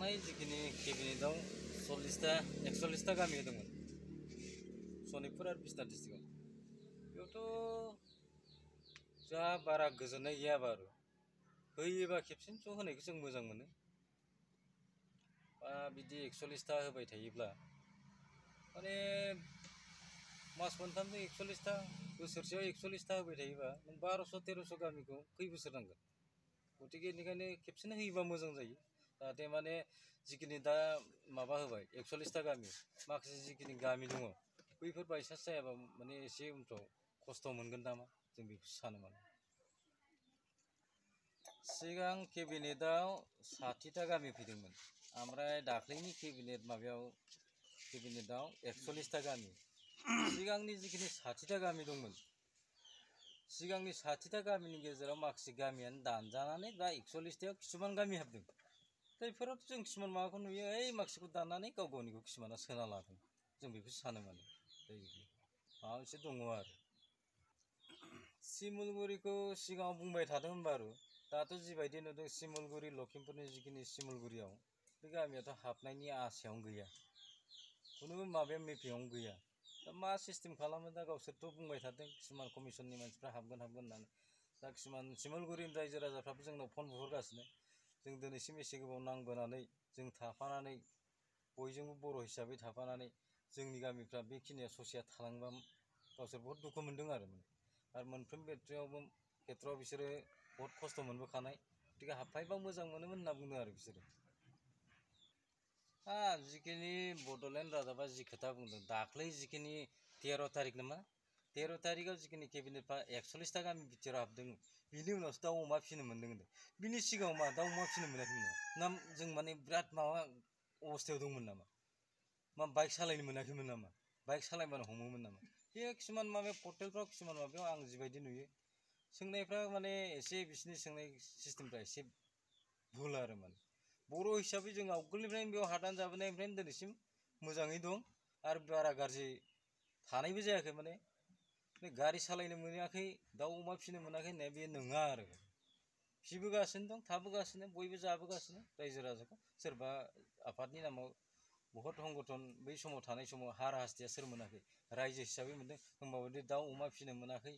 थांनाय जिखिनि केबिनेटआव 41टा गामि होदोंमोन सनितपुर आरो बिसनाथ डिस्ट्रिक्टआव बेयावथ' जोंहा बारा गोजोननाय गैया बारु होयोबा खेबसेनो ज' होनायखौ जों मोजां मोनो बिदि 41टा होबाय थायोब्ला माने मास मोनथामजों 41टा बोसोरसेयाव 41टा होबाय थायोबा नों 1200-1300 गामिखौ खै बोसोर नांगोन गतिके बेनिखायनो खेबसेनो होयोबा मोजां जायो जाहाथे माने जिखिनि दा माबा होबाय 41टा गामि माखासे जिखिनि गामि दङ बैफोर बायसान्स जायाबा माने एसे उनफ्राव खस्थ' मोनगोन नामा जों बेखौ सानो माने सिगां केबिनेटआव 60टा गामि फैदोंमोन ओमफ्राय दाख्लैनि केबिनेटआव 41टा गामि सिगांनि जिखिनि 60टा गामि दंमोन सिगांनि 60टा गामिनि गेजेराव माखासे गामियानो दानजानानै दा 41टायाव किसुमान गामि हाबदों बैफोरावथ' जों किसुमान माबाखौ नुयो माखासेखौ दाननानै गाव गावनिखौ किसुमाना सोना लादों जों बेखौ सानो माने माबा मोनसे दङ आरो सिमुलगुरिखौ सिगाङाव बुंबाय थादोंमोन बारु दाथ' जिबायदि नुदों सिमुलगुरि लखिमपुरनि जिखिनि सिमुलगुरियाव बे गामियाथ' हाबनायनि आसायावनो गैया खुनु माबाया मेपिङावनो गैया दा मा सिस्टेम खालामो दा गावसोरथ' बुंबाय थादों किसुमान कमिसननि मानसिफ्रा हाबगोन होननानै दा किसुमान सिमुलगुरिनि रायजो राजाफ्राबो जोंनाव फन बुहरगासिनो जों दिनैसिम एसे गोबाव नांबोनानै जों थाफानानै बयजोंबो बर' हिसाबै थाफानानै जोंनि गामिफ्रा बेखिनिया ससेया थालांबा गावसोर बहुत दुखु मोनदों आरो मोनफ्रोम खेथ्रआव बिसोरो बहुत खस्थ' मोनबोखानाय गतिके हाबफायोबा मोजां मोनोमोन होनना बुंदों आरो बिसोरो जिखिनि बड'लेण्ड रादाबा जि खोथा बुंदों दाख्लै जिखिनि 13 तारिख नामा 13 तारिखआव जिखिनि केबिनेटआ 41टा गामि बिटिआराव हाबदों बिनि उनावसो दाउ अमा फिसिनो मोनदों होनदों बिनि सिगाङाव मा दाउ अमा फिसिनो मोनाखैमोन नामा ना जों माने बिराद माबा अबस्थायाव दंमोन नामा मा बाइक सालायनो मोनाखैमोन नामा बाइक सालायबानो हमोमोन नामा बे किसुमान माबायाव पर्टेलफ्राव किसुमान माबायाव आं जिबायदि नुयो सोंनायफ्रा माने एसे बिसोरनि सोंनाय सिस्टेमफ्रा एसे भुल आरो माने बर' हिसाबै जों आवगोलनिफ्रायनो बेयाव हादान जाबोनायनिफ्रायनो दिनैसिम मोजाङै दं आरो बारा गाज्रि थानायबो जायाखै माने गारि सालायनो मोनाखै दाउ अमा फिसिनो मोनाखै होननाया बे नङा आरो फिसिबोगासिनो दं थाबोगासिनो बयबो जाबोगासिनो रायजो राजाखौ सोरबा आफादनि नामाव बहुत संगठन बै समाव थानाय समाव हार हास्टिया सोर मोनाखै रायजो हिसाबै मोनदों होमबाबो दाउ अमा फिसिनो मोनाखै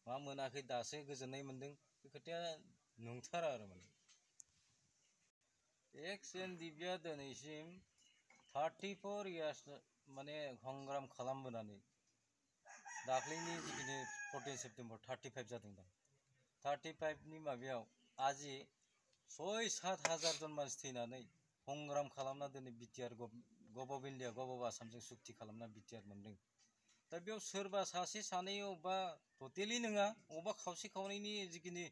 मा मोनाखै दासो गोजोननाय मोनदों बे खोथाया नंथारा आरो माने XNDP-आ दिनैसिम 34 इयार्स माने संग्राम खालामबोनानै दाख्लैनि जिखिनि 14 सेप्तेम्बर 35 जादों दा 35नि माबायाव आजि 6-7 हाजार जन मानसि थैनानै संग्राम खालामना दिनै BTR gov of India gov of आसामजों सुक्ति खालामना बिटिआर मोनदों दा बेयाव सोरबा सासे सानै अबेबा टटेलि नङा अबेबा खावसे खावनैनि जिखिनि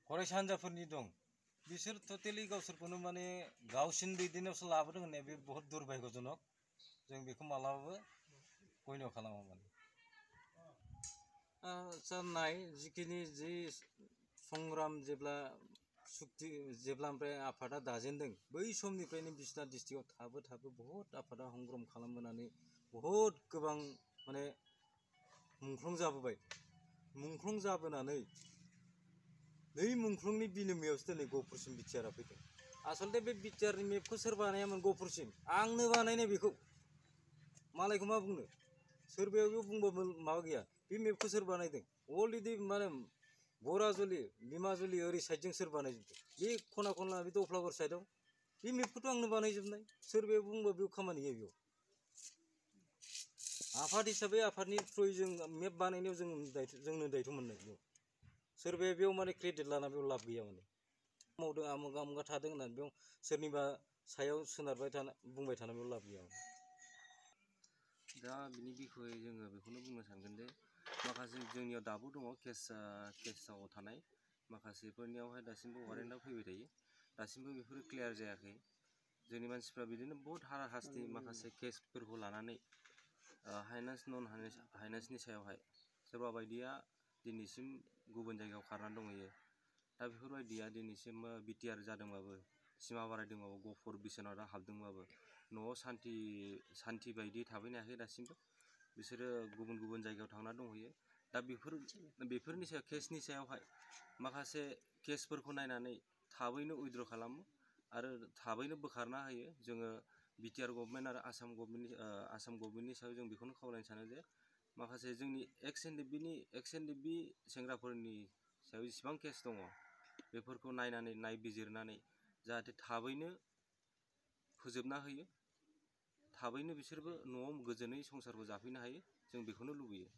फरायसा हान्जाफोरनि दं बिसोर टटेलि गावसोरखौनो माने गावसिनि दैदेननायावसो लाबोदों होननाया बे बहुत दुर्भाग्यजनक जों बेखौ मालाबाबो गण्य खालामा माने नाय जिखिनि जि संग्राम जेब्ला सुक्ति जेब्ला ओमफ्राय आफादा दाजेनदों बै समनिफ्रायनो बिसनाथ डिस्ट्रिक्टआव थाबो बहुत आफादा संग्राम खालामबोनानै बहुत गोबां माने मुंख्लं जाबोबाय मुंख्लं जाबोनानै नै मुंख्लंनि बिनिमयावसो दिनै गहपुरसिम बिटिआरआ फैदों आसलथे बे बिटिआरनि मेपखौ सोर बानायामोन गहपुरसिम आंनो बानायनाय बेखौ मालायखौ मा बुंनो सोरबायाव बुंबाबो माबा गैया बे मेपखौ सोर बानायदों अलरेडि माने बराजुलि बिमाजुलि ओरै साइडजों सोर बानायजोबदों बे खना खनला बे दफ्लागर साइडआव बे मेपखौथ' आंनो बानायजोबनाय सोरबाया बुंबा बेयाव खामानि गैया बेयाव आफाद हिसाबै आफादनि थ्रुयै जों मेप बानायनायाव जोंनो दायथ' मोननाय बेयाव सोरबाया बेयाव माने क्रेडिट लाना बेयाव लाब गैया माने मावदों आमुगा आमुगा थादों होननानै बेयाव सोरनिबा सायाव सोनारबाय थाना बुंबाय थाना बेयाव लाब गैया दा बिनि बिखय जोङो बेखौनो बुंनो सानगोन जे माखासे जोंनियाव दाबो दङ केसाव थानाय माखासेफोरनियावहाय दासिमबो वारेन्टआ फैबाय थायो दासिमबो बेफोरो क्लियार जायाखै जोंनि मानसिफ्रा बिदिनो बहुत हाराहास्ति माखासे केसफोरखौ लानानै हाइनान्स नन हाइनान्सनि सायावहाय सोरबा बायदिया दिनैसिम गुबुन जायगायाव खारनानै दंहैयो दा बेफोरबायदिया दिनैसिम बिटिआर जादोंबाबो सिमा बारायदोंबाबो गहपुर बिश्वनाथआव हाबदोंबाबो न'आव सान्ति बायदि थाफैनो हायाखै दासिमबो बिसोरो गुबुन गुबुन जायगायाव थांना दंहैयो दा बेफोरनि सायाव केसनि सायावहाय माखासे केसफोरखौ नायनानै थाबैनो उइद्र' खालामो आरो थाबैनो बोखारना होयो। जोङो बिटिआर गभर्नमेन्ट आरो आसाम गभर्नमेन्टनि सायाव जों बेखौनो खावलायनो सानो जे माखासे जोंनि एक्स एनडिपि सेंग्राफोरनि सायाव जेसेबां केस दङ बेफोरखौ नायनानै नायबिजिरनानै जाहाथे थाबैनो फोजोबना होयो, थाबैनो बिसोरबो न'आव गोजोनै संसारखौ जाफैनो हायो, जों बेखौनो लुबैयो।